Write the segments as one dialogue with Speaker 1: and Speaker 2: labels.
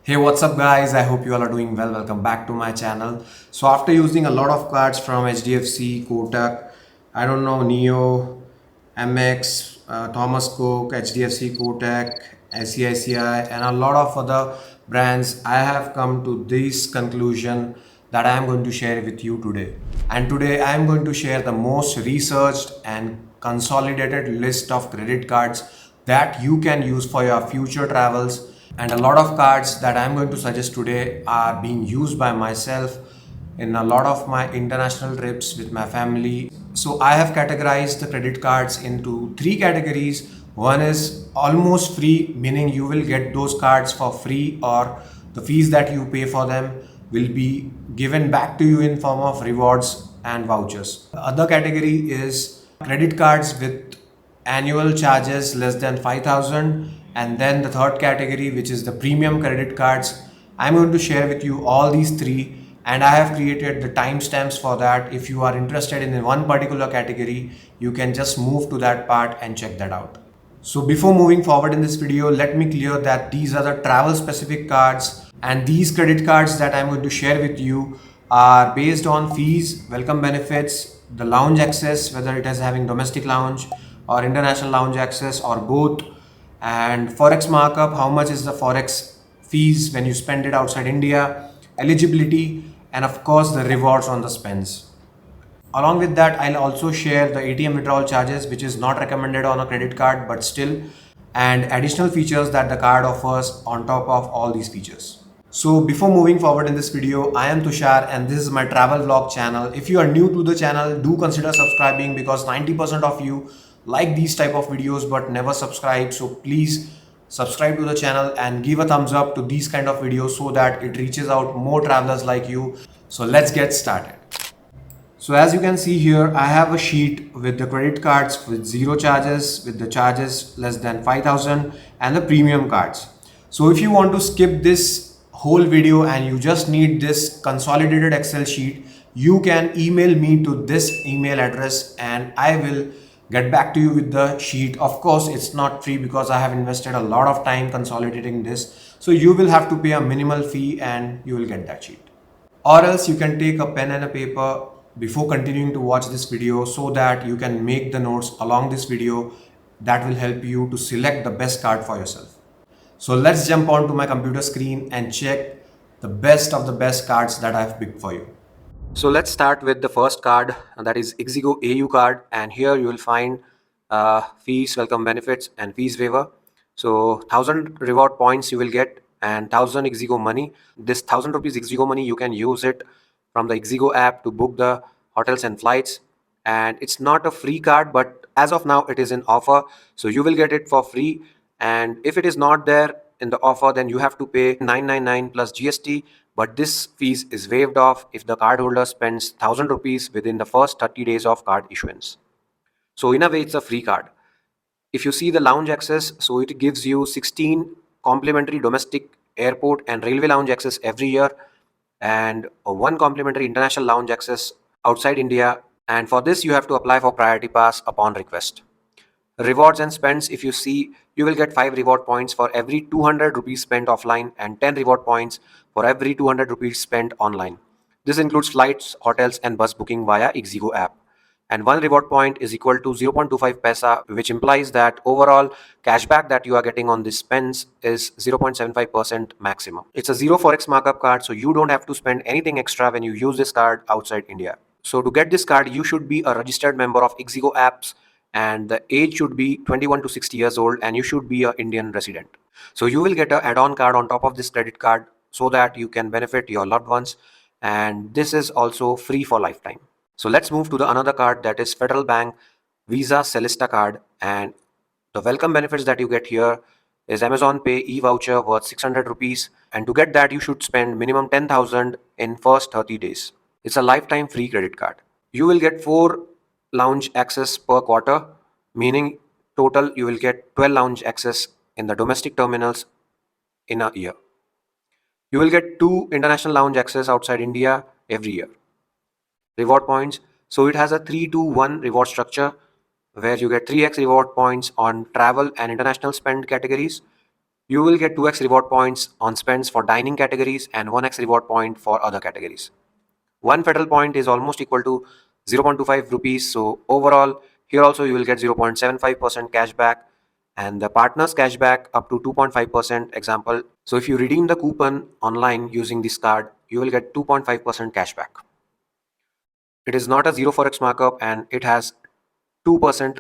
Speaker 1: Hey, what's up guys? I hope you all are doing well. Welcome back to my channel. So after using a lot of cards from HDFC, Kotak, I don't know, Neo, MX, Thomas Cook, HDFC, Kotak, ICICI and a lot of other brands, I have come to this conclusion that I am going to share with you today. And today I am going to share the most researched and consolidated list of credit cards that you can use for your future travels, and a lot of cards that I'm going to suggest today are being used by myself in a lot of my international trips with my family. So I have categorized the credit cards into three categories. One is almost free, meaning you will get those cards for free, or the fees that you pay for them will be given back to you in form of rewards and vouchers. The other category is credit cards with annual charges less than 5,000, and then the third category, which is the premium credit cards. I'm going to share with you all these three, and I have created the timestamps for that. If you are interested in one particular category, you can just move to that part and check that out. So before moving forward in this video, let me clear that these are the travel specific cards, and these credit cards that I'm going to share with you are based on fees, welcome benefits, the lounge access, whether it is having domestic lounge or international lounge access or both, and Forex markup, how much is the Forex fees when you spend it outside India, eligibility, and of course the rewards on the spends. Along with that, I'll also share the ATM withdrawal charges, which is not recommended on a credit card, but still, and additional features that the card offers on top of all these features. So before moving forward in this video, I am Tushar and this is my travel vlog channel. If you are new to the channel, do consider subscribing because 90% of you like these type of videos but never subscribe. So please subscribe to the channel and give a thumbs up to these kind of videos so that it reaches out more travelers like you. So let's get started. So as you can see here, I have a sheet with the credit cards with zero charges, with the charges less than 5,000 and the premium cards. So if you want to skip this whole video and you just need this consolidated Excel sheet, you can email me to this email address and I will get back to you with the sheet. Of course, it's not free because I have invested a lot of time consolidating this. So you will have to pay a minimal fee and you will get that sheet. Or else you can take a pen and a paper before continuing to watch this video so that you can make the notes along this video that will help you to select the best card for yourself. So let's jump onto my computer screen and check the best of the best cards that I've picked for you. So let's start with the first card, and that is Indigo AU card, and here you will find fees, welcome benefits and fees waiver. So 1,000 reward points you will get and 1,000 Indigo money. This 1,000 rupees Indigo money you can use it from the Indigo app to book the hotels and flights, and it's not a free card, but as of now it is in offer, so you will get it for free. And if it is not there in the offer, then you have to pay 999 plus GST, but this fees is waived off if the cardholder spends 1,000 rupees within the first 30 days of card issuance. So in a way it's a free card. If you see the lounge access, so it gives you 16 complimentary domestic airport and railway lounge access every year, and one complimentary international lounge access outside India, and for this you have to apply for priority pass upon request. Rewards and spends, if you see, you will get 5 reward points for every 200 rupees spent offline and 10 reward points for every 200 rupees spent online. This includes flights, hotels and bus booking via Ixigo app. And one reward point is equal to 0.25 paisa, which implies that overall cashback that you are getting on this spends is 0.75% maximum. It's a zero Forex markup card, so you don't have to spend anything extra when you use this card outside India. So to get this card, you should be a registered member of Ixigo apps, and the age should be 21 to 60 years old, and you should be an Indian resident. So you will get an add-on card on top of this credit card so that you can benefit your loved ones, and this is also free for lifetime. So let's move to the another card, that is Federal Bank Visa Celesta card, and the welcome benefits that you get here is Amazon Pay e-voucher worth 600 rupees, and to get that you should spend minimum 10,000 in first 30 days. It's a lifetime free credit card. You will get 4 lounge access per quarter, meaning total you will get 12 lounge access in the domestic terminals in a year. You will get 2 international lounge access outside India every year. Reward points, so it has a 3-2-1 reward structure where you get 3x reward points on travel and international spend categories, You will get 2x reward points on spends for dining categories and 1x reward point for other categories. One federal point is almost equal to 0.25 rupees. So overall, here also you will get 0.75% cashback, and the partners cashback up to 2.5% example. So if you redeem the coupon online using this card, you will get 2.5% cashback. It is not a zero forex markup and it has 2%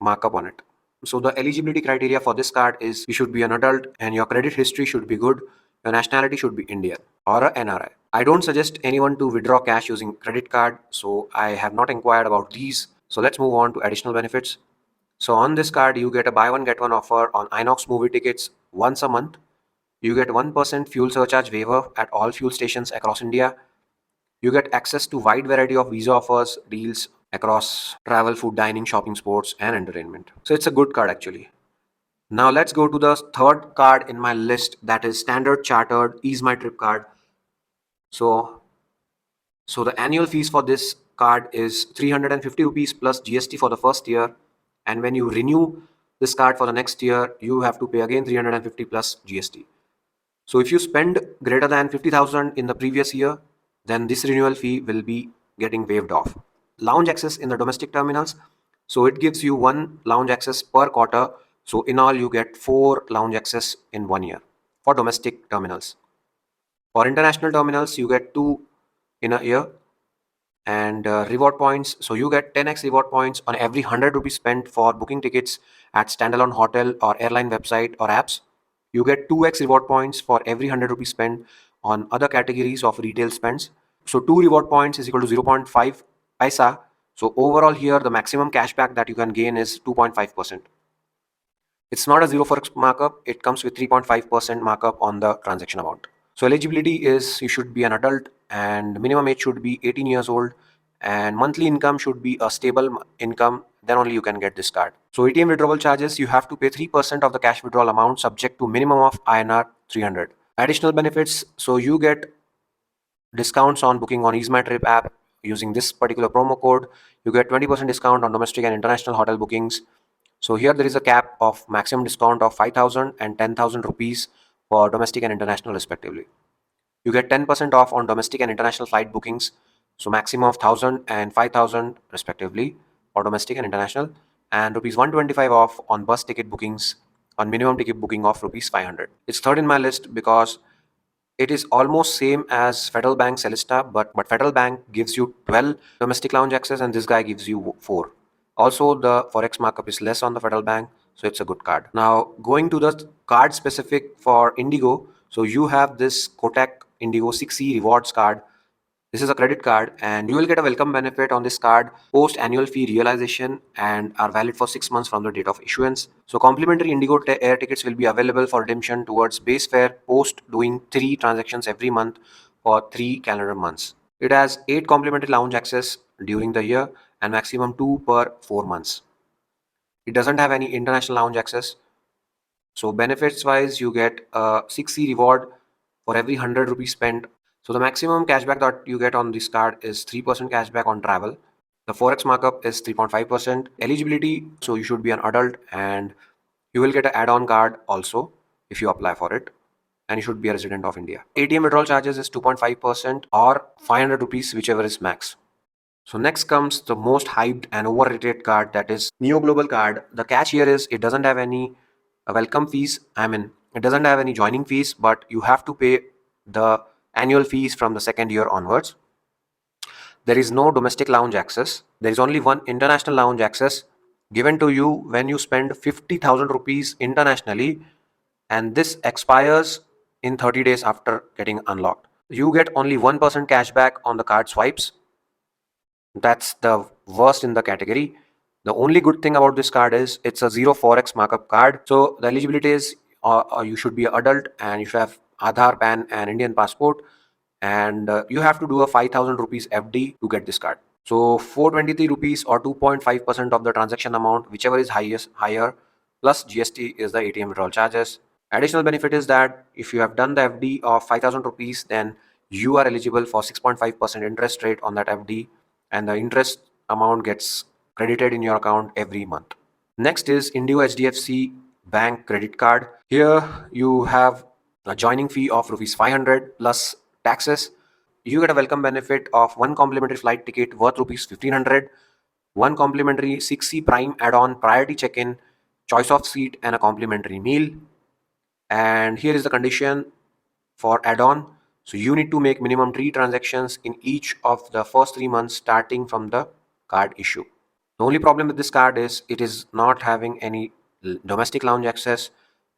Speaker 1: markup on it. So the eligibility criteria for this card is you should be an adult and your credit history should be good. Your nationality should be Indian or a NRI. I don't suggest anyone to withdraw cash using credit card, so I have not inquired about these. So let's move on to additional benefits. So on this card, you get a buy one get one offer on Inox movie tickets once a month. You get 1% fuel surcharge waiver at all fuel stations across India. You get access to wide variety of visa offers, deals across travel, food, dining, shopping, sports, and entertainment. So it's a good card actually. Now let's go to the third card in my list, that is Standard Chartered Ease My Trip card. So the annual fees for this card is 350 rupees plus GST for the first year, and when you renew this card for the next year, you have to pay again 350 plus GST. So if you spend greater than 50,000 in the previous year, then this renewal fee will be getting waived off. Lounge access in the domestic terminals. So it gives you one lounge access per quarter. So in all, you get 4 lounge access in 1 year for domestic terminals. For international terminals, you get 2 in a year. And reward points. So you get 10x reward points on every 100 rupees spent for booking tickets at standalone hotel or airline website or apps. You get 2x reward points for every 100 rupees spent on other categories of retail spends. So 2 reward points is equal to 0.5 paisa. So overall here, the maximum cashback that you can gain is 2.5%. It's not a zero forex markup. It comes with 3.5% markup on the transaction amount. So eligibility is you should be an adult and minimum age should be 18 years old and monthly income should be a stable income. Then only you can get this card. So ATM withdrawal charges, you have to pay 3% of the cash withdrawal amount subject to minimum of INR 300. Additional benefits. So you get discounts on booking on Ease My Trip app using this particular promo code. You get 20% discount on domestic and international hotel bookings. So here there is a cap of maximum discount of 5,000 and 10,000 rupees for domestic and international respectively. You get 10% off on domestic and international flight bookings. So maximum of 1,000 and 5,000 respectively for domestic and international, and rupees 125 off on bus ticket bookings on minimum ticket booking of rupees 500. It's third in my list because it is almost same as Federal Bank Celesta, but Federal Bank gives you 12 domestic lounge access and this guy gives you 4. Also, the Forex markup is less on the Federal Bank, so it's a good card. Now, going to the card specific for Indigo, so you have this Kotak Indigo 6E rewards card. This is a credit card and you will get a welcome benefit on this card post annual fee realization and are valid for 6 months from the date of issuance. So complimentary Indigo air tickets will be available for redemption towards base fare post doing 3 transactions every month for 3 calendar months. It has 8 complimentary lounge access during the year and maximum 2 per 4 months. It doesn't have any international lounge access. So benefits wise, you get a 6C reward for every 100 rupees spent. So the maximum cashback that you get on this card is 3% cashback on travel. The Forex markup is 3.5%. Eligibility, so you should be an adult and you will get an add-on card also if you apply for it. And you should be a resident of India. ATM withdrawal charges is 2.5% or 500 rupees, whichever is max. So next comes the most hyped and overrated card, that is Neo Global card. The catch here is it doesn't have any welcome fees. I mean, it doesn't have any joining fees, but you have to pay the annual fees from the second year onwards. There is no domestic lounge access. There is only one international lounge access given to you when you spend 50,000 rupees internationally, and this expires in 30 days after getting unlocked. You get only 1% cashback on the card swipes. That's the worst in the category. The only good thing about this card is it's a zero forex markup card. So the eligibility is you should be an adult and you should have Aadhaar, PAN, and Indian passport, and you have to do a 5,000 rupees FD to get this card. So 423 rupees or 2.5% of the transaction amount, whichever is higher, plus GST is the ATM withdrawal charges. Additional benefit is that if you have done the FD of 5,000 rupees, then you are eligible for 6.5% interest rate on that FD, and the interest amount gets credited in your account every month. Next is Indigo HDFC bank credit card. Here you have a joining fee of rupees 500 plus taxes. You get a welcome benefit of one complimentary flight ticket worth rupees 1500, one complimentary 6C Prime add-on priority check-in, choice of seat, and a complimentary meal. And here is the condition for add-on. So you need to make minimum 3 transactions in each of the first 3 months starting from the card issue. The only problem with this card is it is not having any domestic lounge access,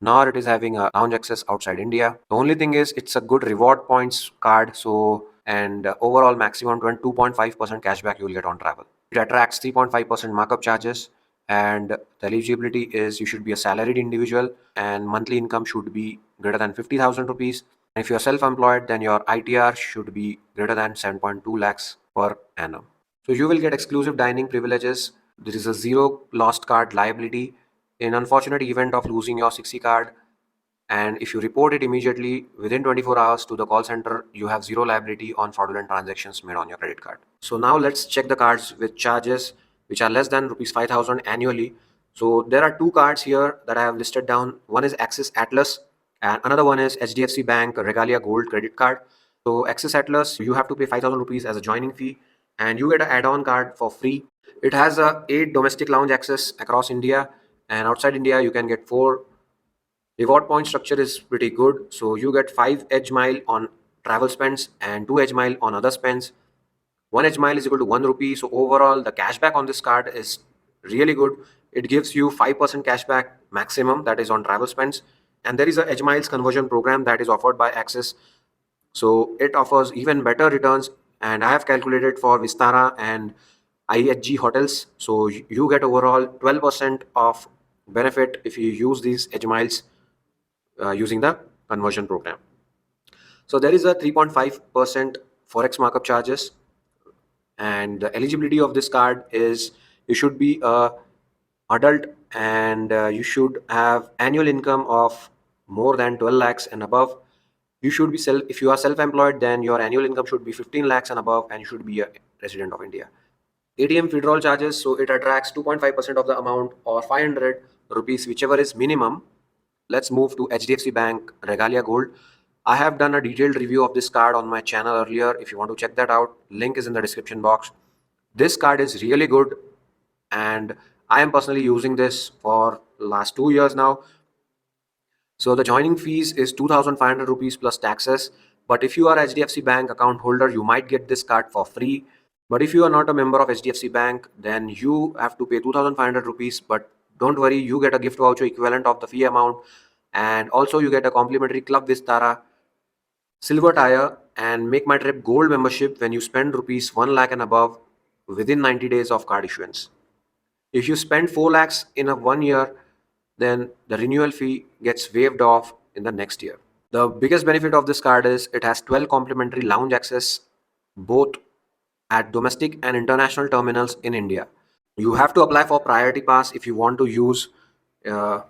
Speaker 1: nor it is having a lounge access outside India. The only thing is it's a good reward points card. So and overall maximum 2.5% cashback you will get on travel. It attracts 3.5% markup charges, and the eligibility is you should be a salaried individual and monthly income should be greater than 50,000 rupees. And if you're self-employed, then your ITR should be greater than 7.2 lakhs per annum. So you will get exclusive dining privileges. There is a zero lost card liability. In unfortunate event of losing your 60 card, and if you report it immediately within 24 hours to the call center, you have zero liability on fraudulent transactions made on your credit card. So now let's check the cards with charges which are less than rupees 5,000 annually. So there are two cards here that I have listed down. One is Axis Atlas and another one is HDFC Bank Regalia Gold credit card. So Axis Atlas, you have to pay 5,000 rupees as a joining fee and you get an add-on card for free. It has a 8 domestic lounge access across India, and outside India you can get 4. Reward point structure is pretty good. So you get 5 edge mile on travel spends and 2 edge mile on other spends. 1 edge mile is equal to 1 rupee. So overall, the cashback on this card is really good. It gives you 5% cashback maximum, that is on travel spends. And there is a edge miles conversion program that is offered by Axis. So it offers even better returns. And I have calculated for Vistara and IHG hotels. So you get overall 12% of benefit if you use these edge miles using the conversion program. So there is a 3.5% Forex markup charges, and the eligibility of this card is you should be a adult and you should have annual income of more than 12 lakhs and above. You should be if you are self-employed, then your annual income should be 15 lakhs and above, and you should be a resident of India. ATM withdrawal charges, so it attracts 2.5% of the amount or 500 rupees, whichever is minimum. Let's move to HDFC Bank Regalia Gold. I have done a detailed review of this card on my channel earlier. If you want to check that out, link is in the description box. This card is really good and I am personally using this for last 2 years now. So the joining fees is 2,500 rupees plus taxes. But if you are HDFC Bank account holder, you might get this card for free. But if you are not a member of HDFC Bank, then you have to pay 2,500 rupees. But don't worry, you get a gift voucher equivalent of the fee amount. And also you get a complimentary Club Vistara Silver Tire and Make My Trip Gold membership when you spend rupees 1 lakh and above within 90 days of card issuance. If you spend 4 lakhs in a 1 year, then the renewal fee gets waived off in the next year. The biggest benefit of this card is it has 12 complimentary lounge access both at domestic and international terminals in India. You have to apply for priority pass if you want to use uh,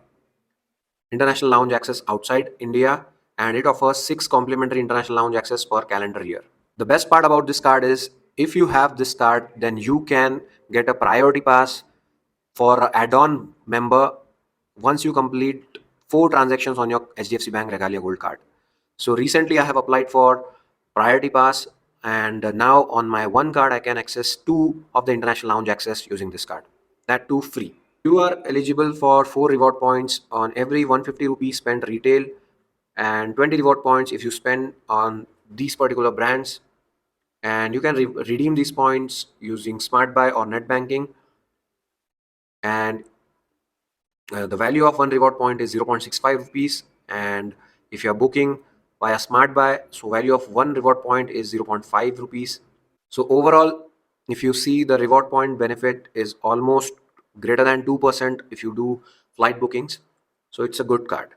Speaker 1: international lounge access outside India, and it offers 6 complimentary international lounge access per calendar year. The best part about this card is if you have this card, then you can get a priority pass for an add-on member once you complete 4 transactions on your HDFC Bank Regalia Gold card. So recently I have applied for priority pass, and now on my one card I can access 2 of the international lounge access using this card. That too free. You are eligible for 4 reward points on every 150 rupees spent retail and 20 reward points if you spend on these particular brands, and you can redeem these points using smart buy or net banking, and the value of one reward point is 0.65 rupees, and if you are booking via smart buy, so value of one reward point is 0.5 rupees. So overall, if you see, the reward point benefit is almost greater than 2% if you do flight bookings. So it's a good card.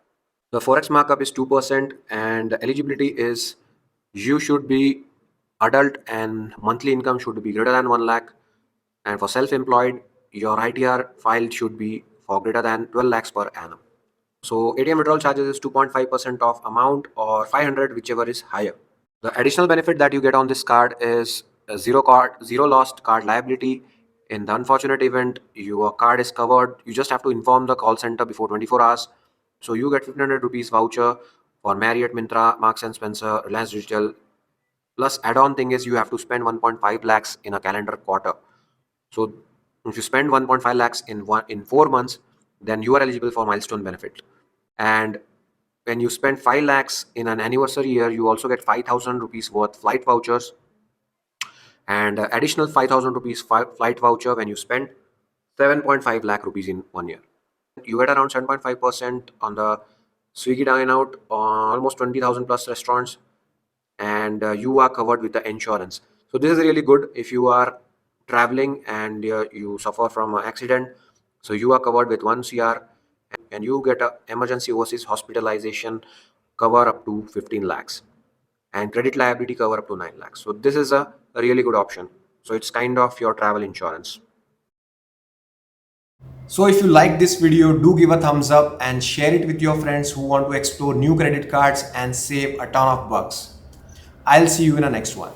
Speaker 1: The Forex markup is 2%, and the eligibility is you should be adult and monthly income should be greater than 1 lakh. And for self-employed, your ITR filed should be for greater than 12 lakhs per annum. So ATM withdrawal charges is 2.5% of amount or 500, whichever is higher. The additional benefit that you get on this card is a zero lost card liability. In the unfortunate event your card is covered, you just have to inform the call center before 24 hours. So you get 1500 rupees voucher for Marriott, Mintra, Marks and Spencer, Reliance Digital. Plus add-on thing is you have to spend 1.5 lakhs in a calendar quarter. So if you spend 1.5 lakhs in 4 months, then you are eligible for milestone benefit. And when you spend 5 lakhs in an anniversary year, you also get 5,000 rupees worth flight vouchers, and additional 5,000 rupees flight voucher when you spend 7.5 lakh rupees in 1 year. You get around 7.5% on the Swiggy Dine Out, almost 20,000 plus restaurants, and you are covered with the insurance. So this is really good if you are traveling and you suffer from an accident. So you are covered with 1 CR, and you get a emergency overseas hospitalization cover up to 15 lakhs, and credit liability cover up to 9 lakhs. So this is a really good option. So it's kind of your travel insurance. So if you like this video, do give a thumbs up and share it with your friends who want to explore new credit cards and save a ton of bucks. I'll see you in the next one.